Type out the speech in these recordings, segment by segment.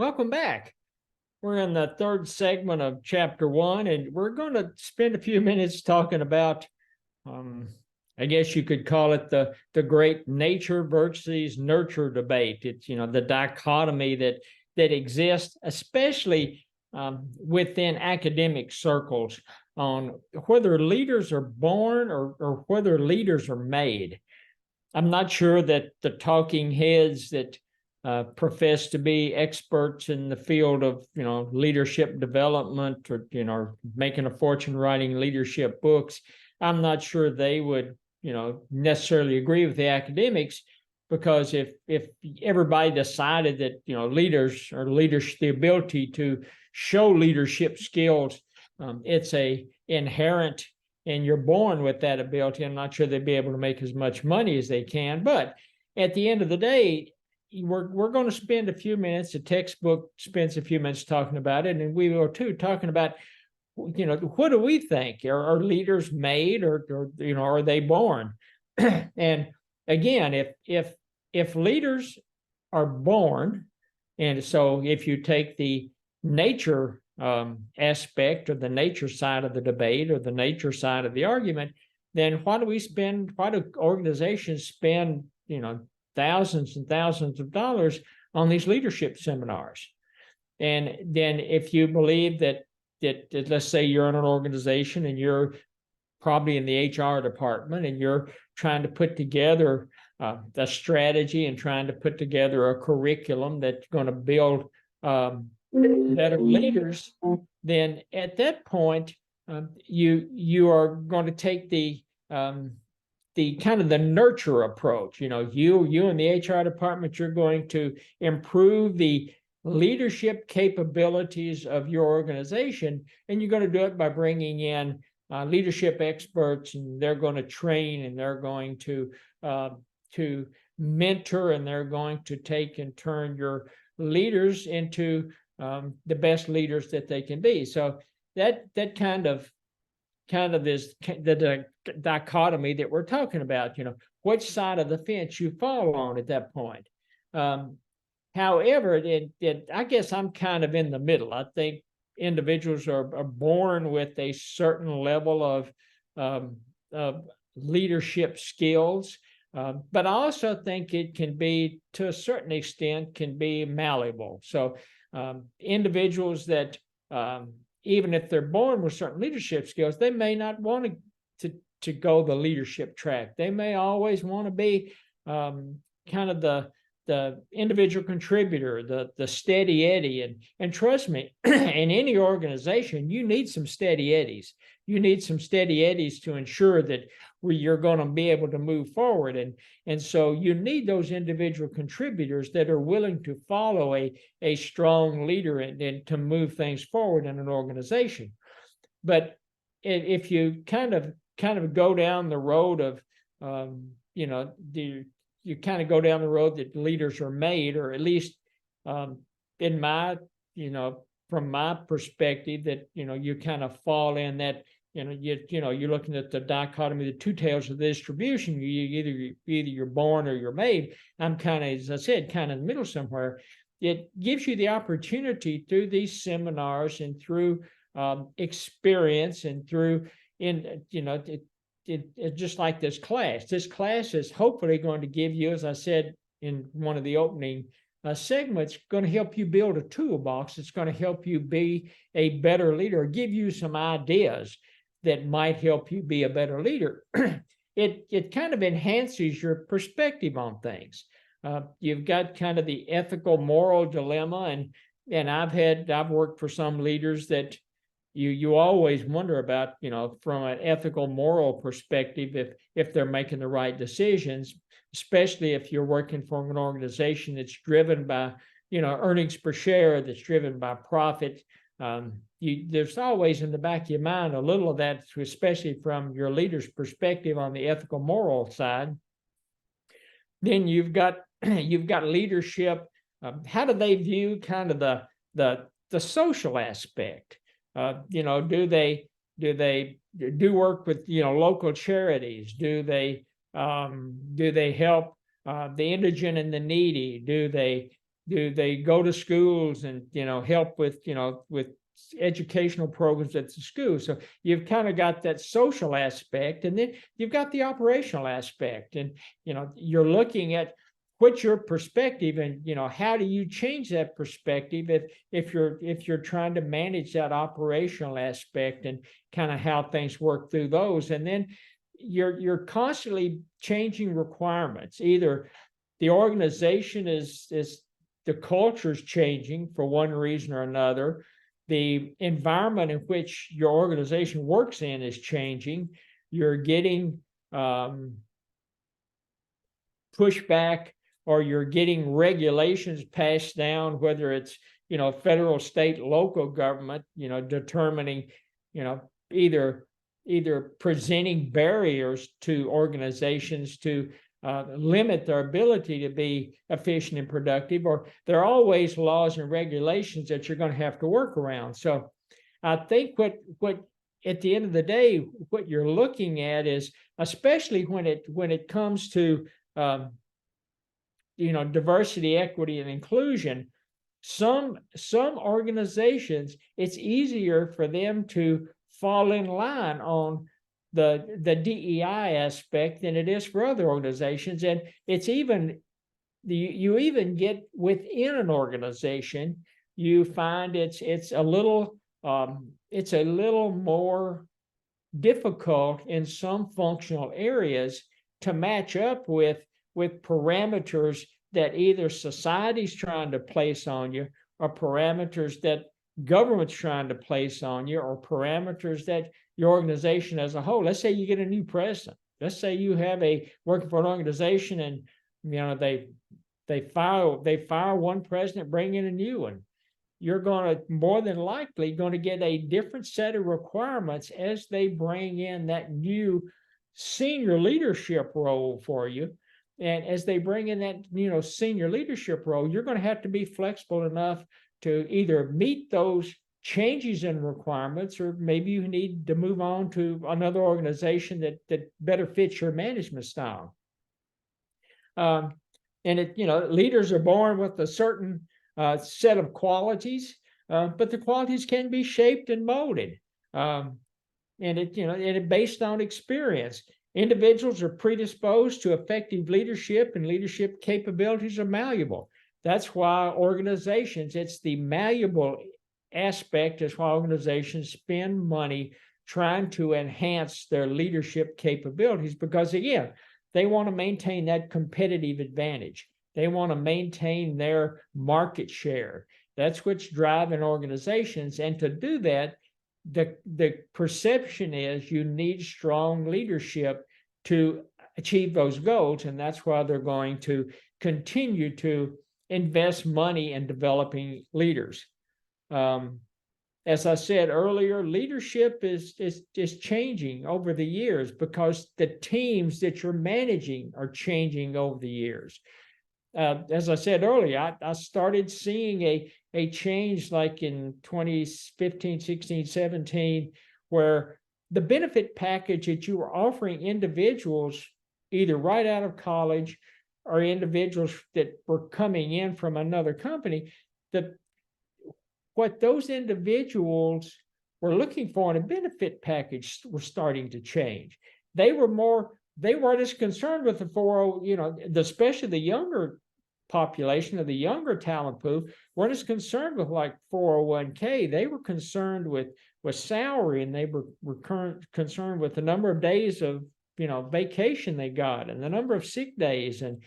Welcome back. We're in the third segment of chapter one, and we're going to spend a few minutes talking about, um, I guess you could call it the great nature versus nurture debate. It's the dichotomy that exists, especially within academic circles, on whether leaders are born or whether leaders are made. I'm not sure that the talking heads that profess to be experts in the field of leadership development or making a fortune writing leadership books. I'm not sure they would necessarily agree with the academics, because if everybody decided that leaders or leaders the ability to show leadership skills, it's a inherent and you're born with that ability, I'm not sure they'd be able to make as much money as they can. But at the end of the day, we're going to spend a few minutes, the textbook spends a few minutes talking about it, and we will too, talking about, what do we think? Are leaders made or are they born? And again, if leaders are born, and so if you take the nature aspect or the nature side of the debate or the nature side of the argument, then why do organizations spend thousands and thousands of dollars on these leadership seminars? And then if you believe that let's say you're in an organization and you're probably in the HR department and you're trying to put together a strategy and trying to put together a curriculum that's going to build better leaders, then at that point you are going to take the kind of the nurture approach. You in the HR department, you're going to improve the leadership capabilities of your organization, and you're going to do it by bringing in leadership experts, and they're going to train, and they're going to mentor, and they're going to take and turn your leaders into the best leaders that they can be. So that kind of is the dichotomy that we're talking about. Which side of the fence you fall on at that point. However, I guess I'm kind of in the middle. I think individuals are born with a certain level of leadership skills, but I also think it can be, to a certain extent, can be malleable. So individuals that even if they're born with certain leadership skills, they may not want to go the leadership track. They may always want to be kind of the individual contributor, the steady Eddie. And trust me, in any organization, you need some steady Eddies. You need some steady Eddies to ensure that you're going to be able to move forward. And so you need those individual contributors that are willing to follow a strong leader and to move things forward in an organization. But if you kind of go down the road of, you kind of go down the road that leaders are made, or at least in my, from my perspective, that, you kind of fall in that, you're looking at the dichotomy, the two tails of the distribution. Either you're born or you're made. I'm kind of, as I said, kind of in the middle somewhere. It gives you the opportunity through these seminars and through experience and through just like this class. This class is hopefully going to give you, as I said in one of the opening segments, going to help you build a toolbox. It's going to help you be a better leader, give you some ideas that might help you be a better leader. It kind of enhances your perspective on things. You've got kind of the ethical moral dilemma, and I've worked for some leaders that you always wonder about, from an ethical moral perspective, if they're making the right decisions, especially if you're working for an organization that's driven by earnings per share, that's driven by profit. There's always in the back of your mind a little of that, especially from your leader's perspective on the ethical moral side. Then you've got leadership. How do they view kind of the social aspect? Do they do work with local charities? Do they help the indigent and the needy? Do Do they go to schools and, help with, with educational programs at the school? So you've kind of got that social aspect, and then you've got the operational aspect, and, you're looking at what's your perspective, and, how do you change that perspective if you're trying to manage that operational aspect, and kind of how things work through those. And then you're constantly changing requirements. Either the organization is the culture is changing for one reason or another. The environment in which your organization works in is changing. You're getting pushback, or you're getting regulations passed down, whether it's, federal, state, local government, determining, either presenting barriers to organizations to limit their ability to be efficient and productive, or there are always laws and regulations that you're going to have to work around. So I think what at the end of the day, what you're looking at is, especially when it comes to diversity, equity, and inclusion, some organizations, it's easier for them to fall in line on the DEI aspect than it is for other organizations. And it's even, you even get within an organization, you find it's a little more difficult in some functional areas to match up with parameters that either society's trying to place on you, or parameters that government's trying to place on you, or parameters that your organization as a whole. Let's say you get a new president. Let's say you have working for an organization, and they fire one president, bring in a new one. You're going to more than likely going to get a different set of requirements as they bring in that new senior leadership role for you. And as they bring in that, senior leadership role, you're going to have to be flexible enough to either meet those changes in requirements, or maybe you need to move on to another organization that better fits your management style. And leaders are born with a certain set of qualities, but the qualities can be shaped and molded. And it's based on experience. Individuals are predisposed to effective leadership, and leadership capabilities are malleable. That's why organizations, it's the malleable aspect, is why organizations spend money trying to enhance their leadership capabilities, because again, they want to maintain that competitive advantage. They want to maintain their market share. That's what's driving organizations. And to do that, the perception is you need strong leadership to achieve those goals. And that's why they're going to continue to invest money in developing leaders. As I said earlier, leadership is changing over the years, because the teams that you're managing are changing over the years. As I said earlier, I started seeing a change like in 2015, 16, 17, where the benefit package that you were offering individuals either right out of college or individuals that were coming in from another company, what those individuals were looking for in a benefit package were starting to change. They weren't as concerned with the 401, especially the younger population of the younger talent pool weren't as concerned with like 401k. They were concerned with salary, and they were concerned with the number of days of vacation they got, and the number of sick days, and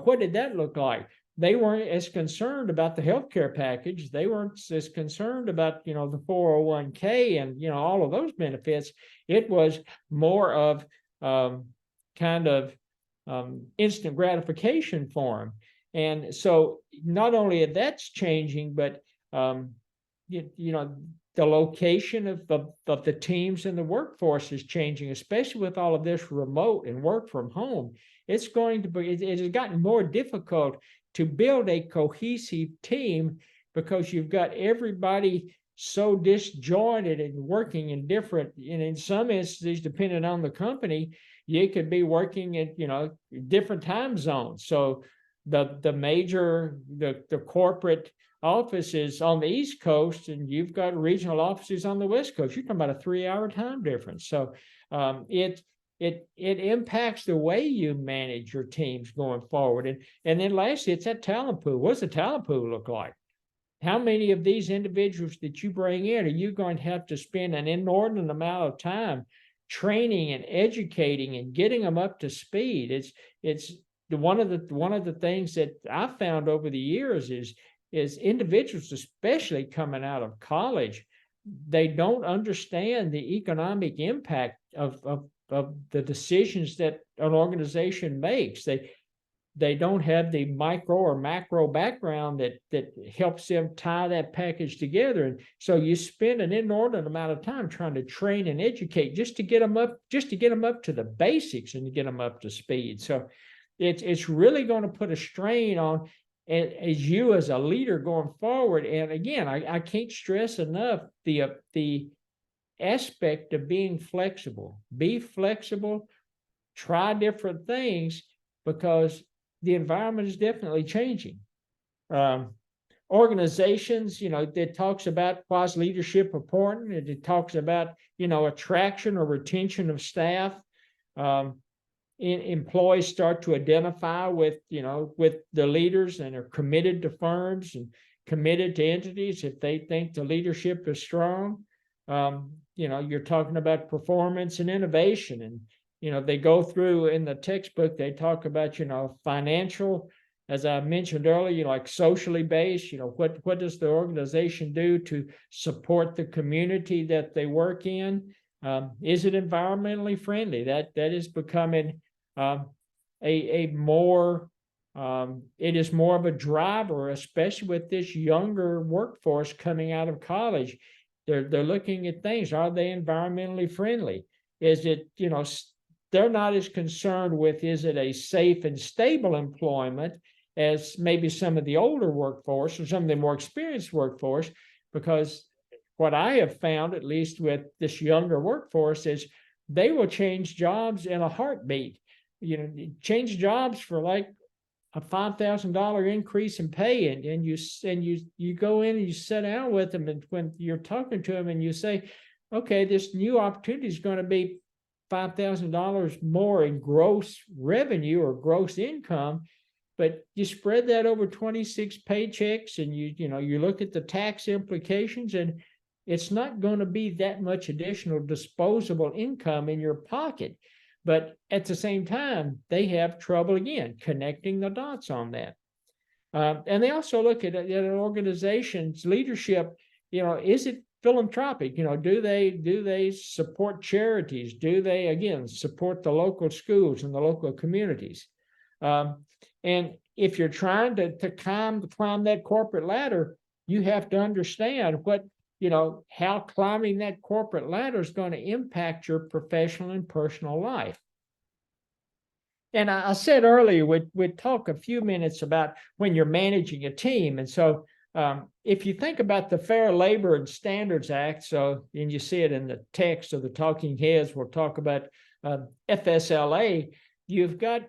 what did that look like. They weren't as concerned about the healthcare package. They weren't as concerned about the 401k and all of those benefits. It was more of instant gratification for them. And so not only that's changing, but the location of the teams and the workforce is changing, especially with all of this remote and work from home. It's going to be, it has gotten more difficult to build a cohesive team, because you've got everybody so disjointed and working in different, and in some instances, depending on the company, you could be working in different time zones. So the corporate offices on the East Coast, and you've got regional offices on the West Coast. You're talking about a 3-hour time difference. So it impacts the way you manage your teams going forward. And then lastly, it's that talent pool. What's the talent pool look like? How many of these individuals that you bring in are you going to have to spend an inordinate amount of time training and educating and getting them up to speed? It's one of the things that I've found over the years is individuals, especially coming out of college, they don't understand the economic impact of the decisions that an organization makes. They don't have the micro or macro background that helps them tie that package together. And so you spend an inordinate amount of time trying to train and educate just to get them up to the basics and to get them up to speed. So it's really going to put a strain on as you as a leader going forward. And again, I can't stress enough the aspect of being flexible. Be flexible, try different things, because the environment is definitely changing. Organizations, that talks about why is leadership important. It talks about, attraction or retention of staff. Employees start to identify with the leaders and are committed to firms and committed to entities if they think the leadership is strong. You're talking about performance and innovation, and they go through in the textbook, they talk about, financial, as I mentioned earlier, like socially based, what does the organization do to support the community that they work in? Is it environmentally friendly? That is becoming a more, it is more of a driver, especially with this younger workforce coming out of college. They're looking at things. Are they environmentally friendly? Is it, they're not as concerned with, is it a safe and stable employment as maybe some of the older workforce or some of the more experienced workforce, because what I have found, at least with this younger workforce, is they will change jobs in a heartbeat. Change jobs for like a $5,000 increase in pay, and you go in and you sit down with them, and when you're talking to them and you say, okay, this new opportunity is going to be $5,000 more in gross revenue or gross income, but you spread that over 26 paychecks, and you look at the tax implications, and it's not going to be that much additional disposable income in your pocket. But at the same time, they have trouble again connecting the dots on that. And they also look at an organization's leadership. Is it philanthropic? Do they support charities? Do they, again, support the local schools and the local communities? And if you're trying to climb that corporate ladder, you have to understand how climbing that corporate ladder is going to impact your professional and personal life. And I said earlier, we'd talk a few minutes about when you're managing a team. And so if you think about the Fair Labor and Standards Act, and you see it in the text of the talking heads, we'll talk about FSLA, you've got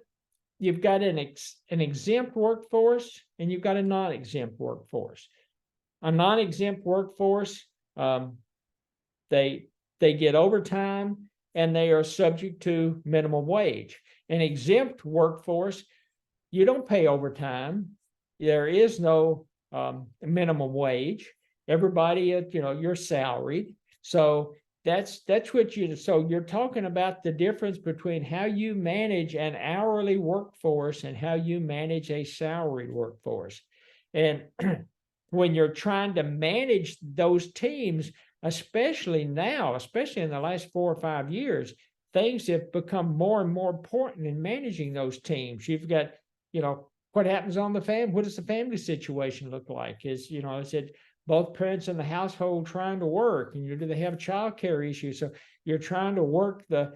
an exempt workforce and you've got a non-exempt workforce. A non-exempt workforce, they get overtime and they are subject to minimum wage. An exempt workforce, you don't pay overtime. There is no minimum wage. Everybody, you're salaried. So that's what so you're talking about the difference between how you manage an hourly workforce and how you manage a salaried workforce. And when you're trying to manage those teams, especially now, especially in the last 4 or 5 years, things have become more and more important in managing those teams. You've got, what happens on the family? What does the family situation look like? Is it both parents in the household trying to work, and do they have childcare issues? So you're trying to work the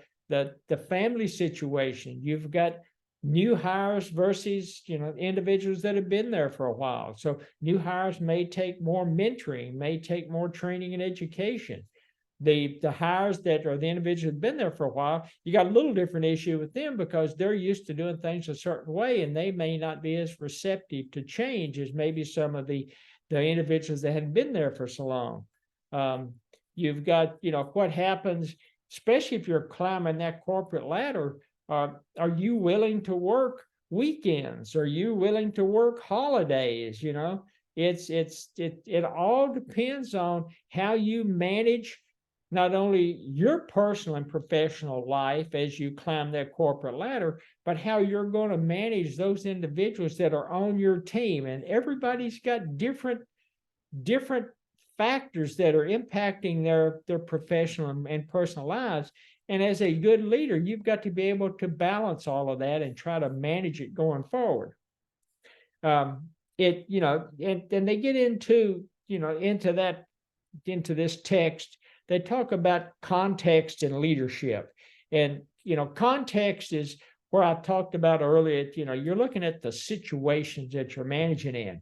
family situation. You've got new hires versus individuals that have been there for a while. So new hires may take more mentoring, may take more training and education. The hires that are the individuals who've been there for a while, you got a little different issue with them because they're used to doing things a certain way, and they may not be as receptive to change as maybe some of the individuals that hadn't been there for so long. You've got, what happens, especially if you're climbing that corporate ladder. Are you willing to work weekends? Are you willing to work holidays? It all depends on how you manage not only your personal and professional life as you climb that corporate ladder, but how you're going to manage those individuals that are on your team. And everybody's got different factors that are impacting their professional and personal lives. And as a good leader, you've got to be able to balance all of that and try to manage it going forward. And they get into this text. They talk about context and leadership. And, context is where I talked about earlier. You're looking at the situations that you're managing in,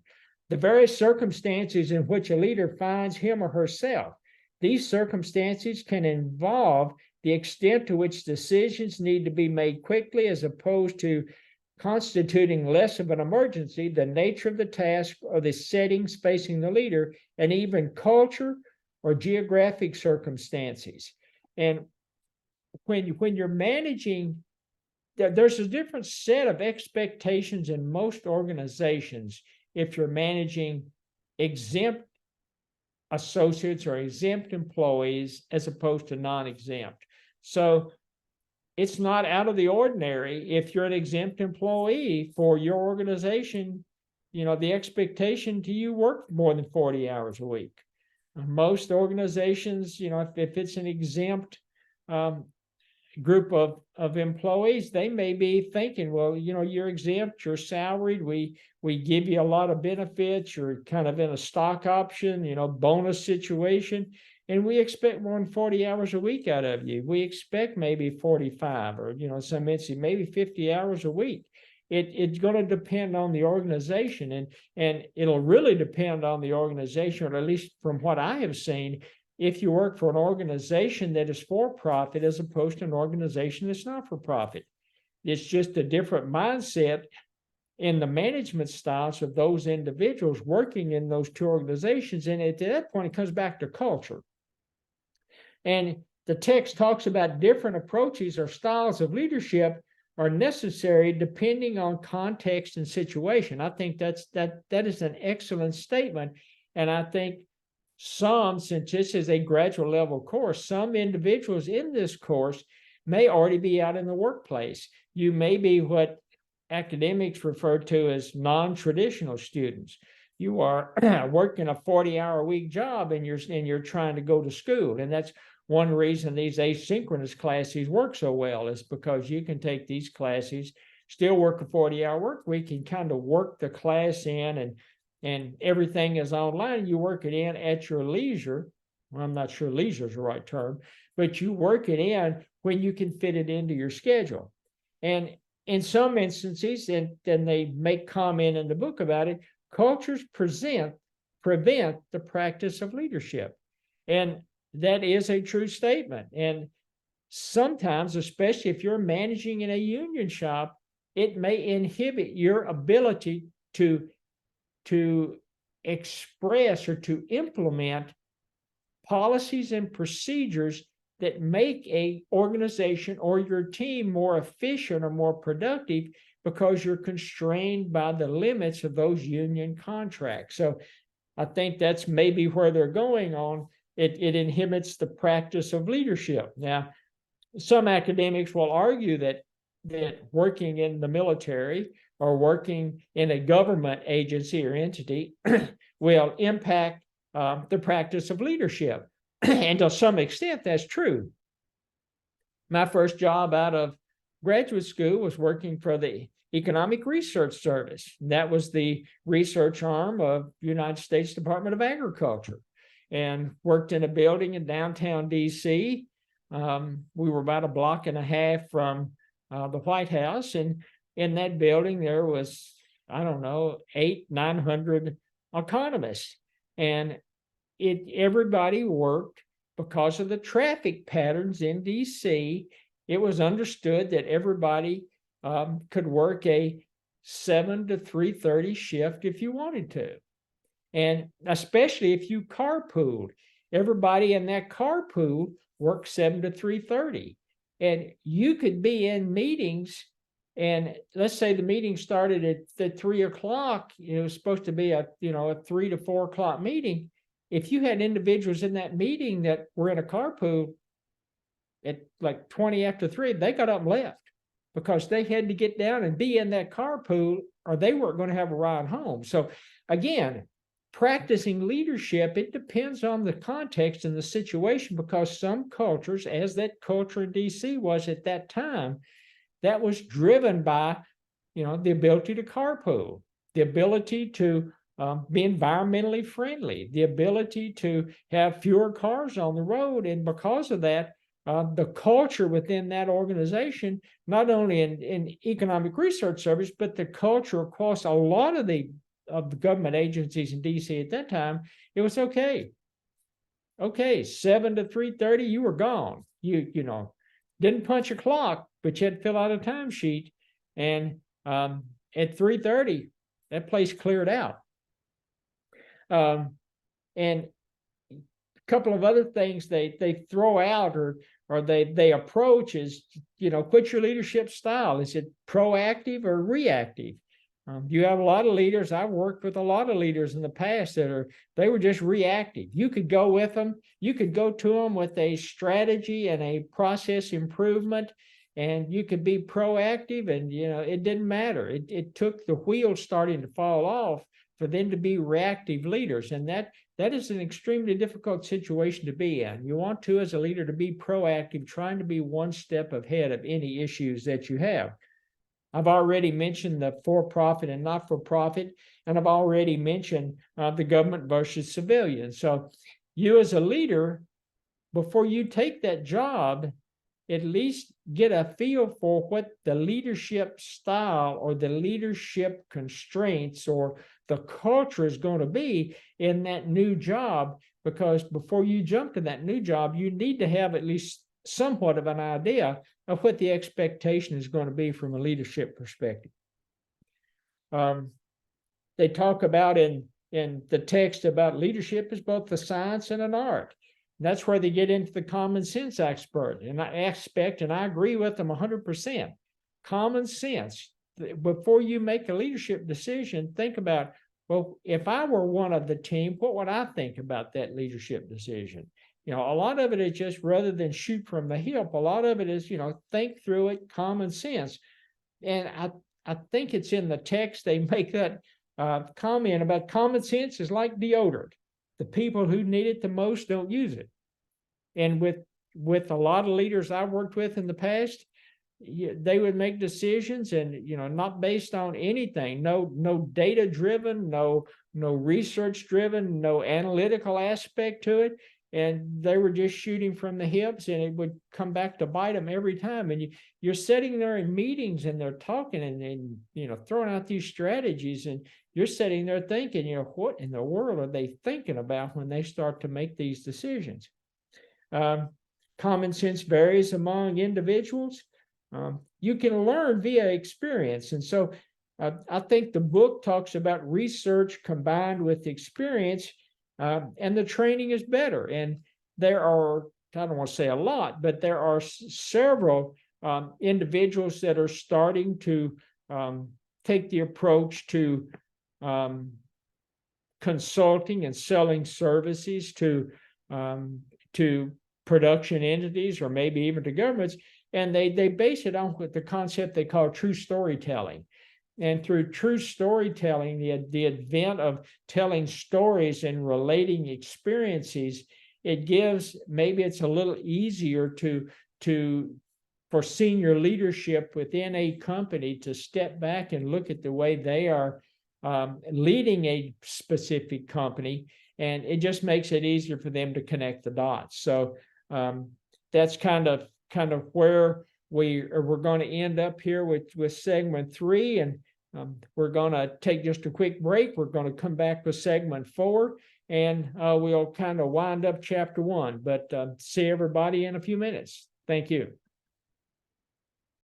the various circumstances in which a leader finds him or herself. These circumstances can involve the extent to which decisions need to be made quickly as opposed to constituting less of an emergency, the nature of the task or the settings facing the leader, and even culture or geographic circumstances. And when you're managing, there's a different set of expectations in most organizations if you're managing exempt associates or exempt employees as opposed to non-exempt. So it's not out of the ordinary if you're an exempt employee for your organization. The expectation to you work more than 40 hours a week. Most organizations, if it's an exempt group of employees, they may be thinking, well, you're exempt, you're salaried, we give you a lot of benefits, you're kind of in a stock option, bonus situation, and we expect more than 40 hours a week out of you. We expect maybe 45 or, some instances, maybe 50 hours a week. It's going to depend on the organization, and it'll really depend on the organization, or at least from what I have seen, if you work for an organization that is for profit as opposed to an organization that's not for profit. It's just a different mindset in the management styles of those individuals working in those two organizations. And at that point, it comes back to culture. And the text talks about different approaches or styles of leadership are necessary depending on context and situation. I think that is an excellent statement. And I think since this is a graduate level course, some individuals in this course may already be out in the workplace. You may be what academics refer to as non-traditional students. You are working a 40-hour week job and you're trying to go to school. And that's one reason these asynchronous classes work so well, is because you can take these classes, still work a 40-hour work week, and kind of work the class in, and everything is online. You work it in at your leisure. Well, I'm not sure leisure is the right term, but you work it in when you can fit it into your schedule. And in some instances, and then they make comment in the book about it, cultures prevent the practice of leadership. And that is a true statement. And sometimes, especially if you're managing in a union shop, it may inhibit your ability to express or to implement policies and procedures that make a organization or your team more efficient or more productive, because you're constrained by the limits of those union contracts. So I think that's maybe where they're going on. It inhibits the practice of leadership. Now, some academics will argue that working in the military or working in a government agency or entity will impact the practice of leadership. And to some extent, that's true. My first job out of graduate school was working for the Economic Research Service. That was the research arm of the United States Department of Agriculture, and worked in a building in downtown DC. We were about a block and a half from the White House, and in that building there was, 800-900 economists, and everybody worked because of the traffic patterns in DC, it was understood that everybody could work a 7 to 3:30 shift if you wanted to. And especially if you carpooled, everybody in that carpool worked 7 to 3:30. And you could be in meetings, and let's say the meeting started at 3 o'clock, it was supposed to be a 3 to 4 o'clock meeting. If you had individuals in that meeting that were in a carpool at like 20 after 3, they got up and left because they had to get down and be in that carpool, or they weren't going to have a ride home. So again, practicing leadership, it depends on the context and the situation, because some cultures, as that culture in DC was at that time, that was driven by, the ability to carpool, the ability to be environmentally friendly, the ability to have fewer cars on the road. And because of that, the culture within that organization, not only in Economic Research Service, but the culture across a lot of the government agencies in DC at that time, it was okay. Okay, 7 to 3:30, you were gone. You didn't punch a clock, but you had to fill out a timesheet. And at 3:30, that place cleared out. And a couple of other things they throw out or they approach is, what's your leadership style? Is it proactive or reactive? You have a lot of leaders. I've worked with a lot of leaders in the past they were just reactive. You could go with them. You could go to them with a strategy and a process improvement, and you could be proactive, and it didn't matter. It took the wheels starting to fall off for them to be reactive leaders, and that is an extremely difficult situation to be in. You want to, as a leader, to be proactive, trying to be one step ahead of any issues that you have. I've already mentioned the for-profit and not-for-profit, and I've already mentioned the government versus civilian. So you as a leader, before you take that job, at least get a feel for what the leadership style or the leadership constraints or the culture is going to be in that new job, because before you jump to that new job, you need to have at least somewhat of an idea of what the expectation is going to be from a leadership perspective. They talk about in the text about leadership is both a science and an art. That's where they get into the common sense aspect, and I agree with them 100%. Common sense. Before you make a leadership decision, think about, well, if I were one of the team, what would I think about that leadership decision? A lot of it is just, rather than shoot from the hip, a lot of it is, think through it, common sense. And I think it's in the text, they make that comment about common sense is like deodorant. The people who need it the most don't use it. And with a lot of leaders I've worked with in the past, they would make decisions and, not based on anything, no data driven, no research driven, no analytical aspect to it. And they were just shooting from the hips, and it would come back to bite them every time. And you're sitting there in meetings, and they're talking and throwing out these strategies, and you're sitting there thinking, what in the world are they thinking about when they start to make these decisions? Common sense varies among individuals. You can learn via experience. And so I think the book talks about research combined with experience. And the training is better. And there are, I don't want to say a lot, but there are several individuals that are starting to take the approach to consulting and selling services to production entities, or maybe even to governments. And they base it on the concept they call true storytelling. And through true storytelling, the advent of telling stories and relating experiences, it gives, maybe it's a little easier for senior leadership within a company to step back and look at the way they are leading a specific company, and it just makes it easier for them to connect the dots. So that's kind of where we're going to end up here with segment 3, and we're going to take just a quick break. We're going to come back with segment 4, and we'll kind of wind up chapter 1. But see everybody in a few minutes. Thank you.